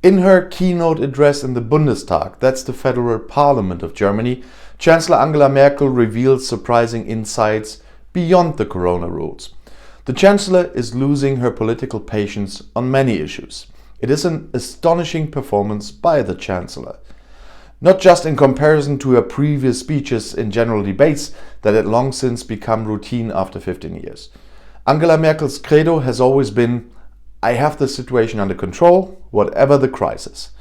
In her keynote address in the Bundestag, that's the federal parliament of Germany, Chancellor Angela Merkel revealed surprising insights beyond the corona rules. The Chancellor is losing her political patience on many issues. It is an astonishing performance by the Chancellor. Not just in comparison to her previous speeches in general debates that had long since become routine after 15 years. Angela Merkel's credo has always been, "I have the situation under control, whatever the crisis."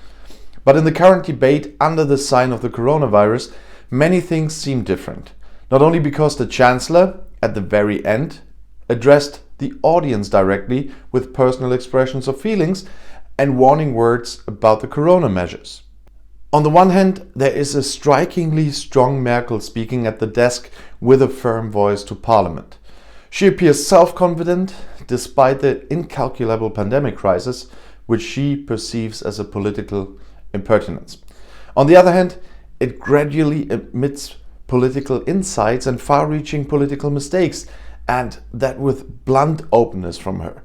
But in the current debate under the sign of the coronavirus, many things seem different. Not only because the Chancellor, at the very end, addressed the audience directly with personal expressions of feelings and warning words about the corona measures. On the one hand, there is a strikingly strong Merkel speaking at the desk with a firm voice to Parliament. She appears self-confident despite the incalculable pandemic crisis, which she perceives as a political impertinence. On the other hand, it gradually admits political insights and far-reaching political mistakes, and that with blunt openness from her.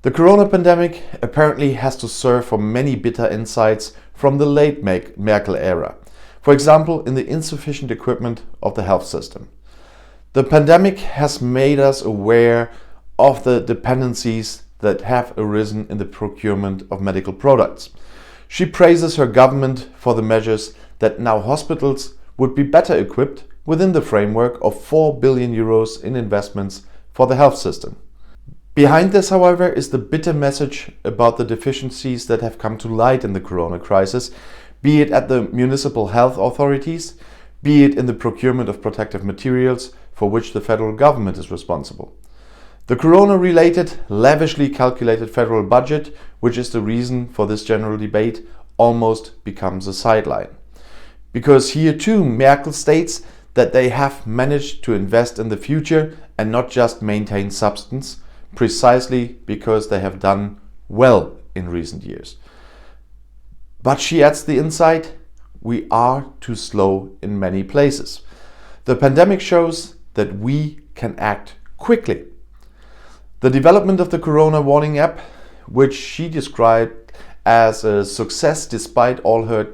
The corona pandemic apparently has to serve for many bitter insights from the late Merkel era, for example in the insufficient equipment of the health system. The pandemic has made us aware of the dependencies that have arisen in the procurement of medical products. She praises her government for the measures that now hospitals would be better equipped within the framework of 4 billion euros in investments for the health system. Behind this, however, is the bitter message about the deficiencies that have come to light in the corona crisis, be it at the municipal health authorities, be it in the procurement of protective materials for which the federal government is responsible. The corona-related, lavishly calculated federal budget, which is the reason for this general debate, almost becomes a sideline. Because here too, Merkel states that they have managed to invest in the future and not just maintain substance, precisely because they have done well in recent years. But she adds the insight, we are too slow in many places. The pandemic shows that we can act quickly. The development of the Corona Warning app, which she described as a success despite all her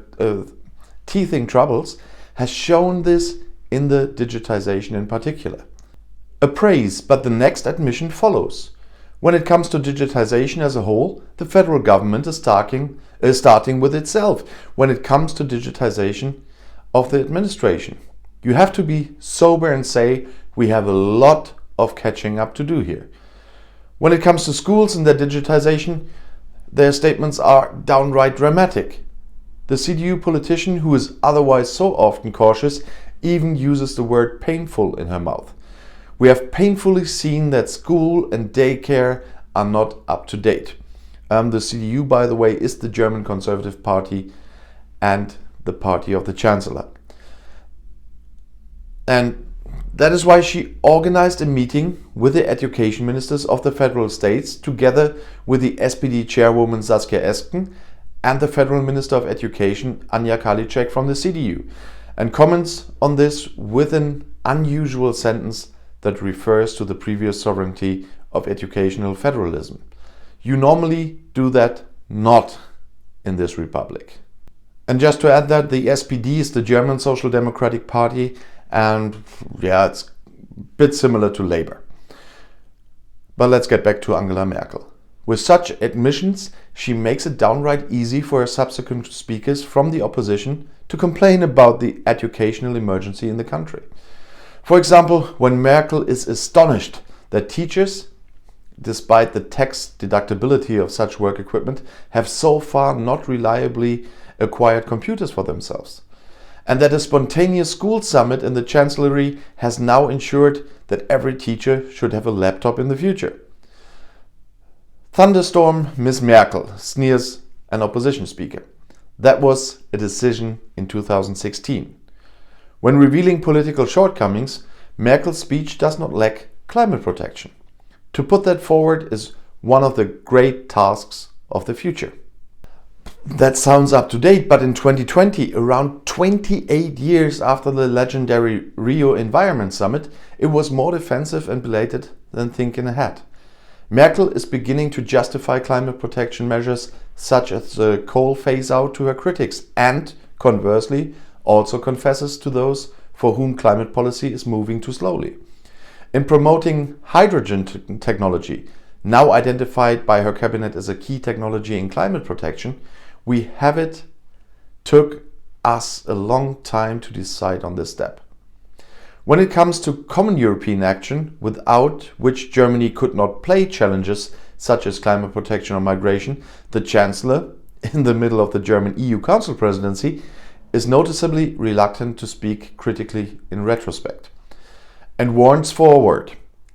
teething troubles, has shown this in the digitization in particular. A praise, but the next admission follows. When it comes to digitization as a whole, the federal government is starting with itself when it comes to digitization of the administration. You have to be sober and say we have a lot of catching up to do here. When it comes to schools and their digitization, their statements are downright dramatic. The CDU politician, who is otherwise so often cautious, even uses the word painful in her mouth. We have painfully seen that school and daycare are not up to date. The CDU, by the way, is the German Conservative Party and the party of the Chancellor. And that is why she organized a meeting with the education ministers of the federal states, together with the SPD chairwoman Saskia Esken and the federal minister of education Anja Karliczek from the CDU, and comments on this with an unusual sentence that refers to the previous sovereignty of educational federalism. You normally do that not in this republic. And just to add that, the SPD is the German Social Democratic Party, and it's a bit similar to Labour. But let's get back to Angela Merkel. With such admissions, she makes it downright easy for her subsequent speakers from the opposition to complain about the educational emergency in the country. For example, when Merkel is astonished that teachers, despite the tax deductibility of such work equipment, have so far not reliably acquired computers for themselves, and that a spontaneous school summit in the Chancellery has now ensured that every teacher should have a laptop in the future. Thunderstorm Miss Merkel, sneers an opposition speaker. That was a decision in 2016. When revealing political shortcomings, Merkel's speech does not lack climate protection. To put that forward is one of the great tasks of the future. That sounds up to date, but in 2020, around 28 years after the legendary Rio Environment Summit, it was more defensive and belated than thinking ahead. Merkel is beginning to justify climate protection measures such as the coal phase-out, to her critics, and, conversely, also confesses to those for whom climate policy is moving too slowly. In promoting hydrogen technology, now identified by her cabinet as a key technology in climate protection, took us a long time to decide on this step. When it comes to common European action, without which Germany could not play challenges such as climate protection or migration, the Chancellor, in the middle of the German EU Council presidency, is noticeably reluctant to speak critically in retrospect, and warns forward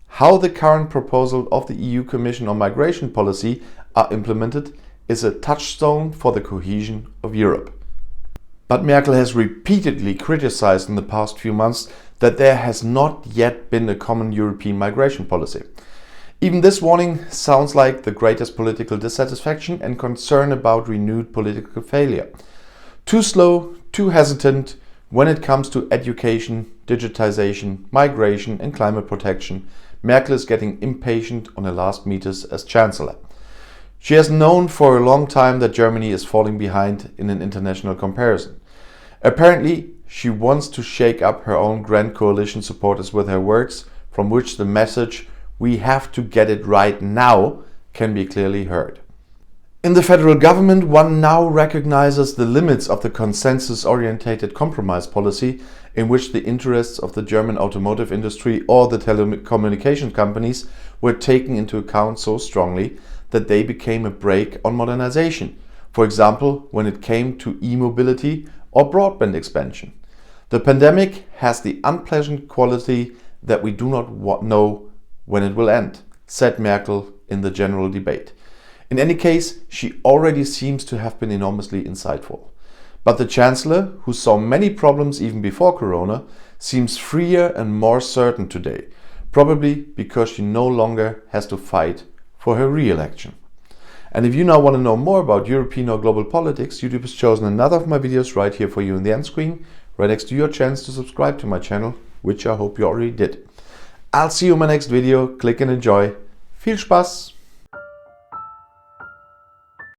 how the current proposal of the EU Commission on migration policy are implemented is a touchstone for the cohesion of Europe. But Merkel has repeatedly criticized in the past few months that there has not yet been a common European migration policy. Even this warning sounds like the greatest political dissatisfaction and concern about renewed political failure. Too slow, too hesitant when it comes to education, digitization, migration and climate protection, Merkel is getting impatient on her last meters as Chancellor. She has known for a long time that Germany is falling behind in an international comparison. Apparently, she wants to shake up her own grand coalition supporters with her words, from which the message "we have to get it right now" can be clearly heard. In the federal government, one now recognizes the limits of the consensus-orientated compromise policy in which the interests of the German automotive industry or the telecommunication companies were taken into account so strongly that they became a brake on modernization, for example, when it came to e-mobility or broadband expansion. The pandemic has the unpleasant quality that we do not know when it will end, said Merkel in the general debate. In any case, she already seems to have been enormously insightful. But the Chancellor, who saw many problems even before Corona, seems freer and more certain today, probably because she no longer has to fight for her re-election. And if you now want to know more about European or global politics, YouTube has chosen another of my videos right here for you in the end screen, right next to your chance to subscribe to my channel, which I hope you already did. I'll see you in my next video. Click and enjoy. Viel Spaß!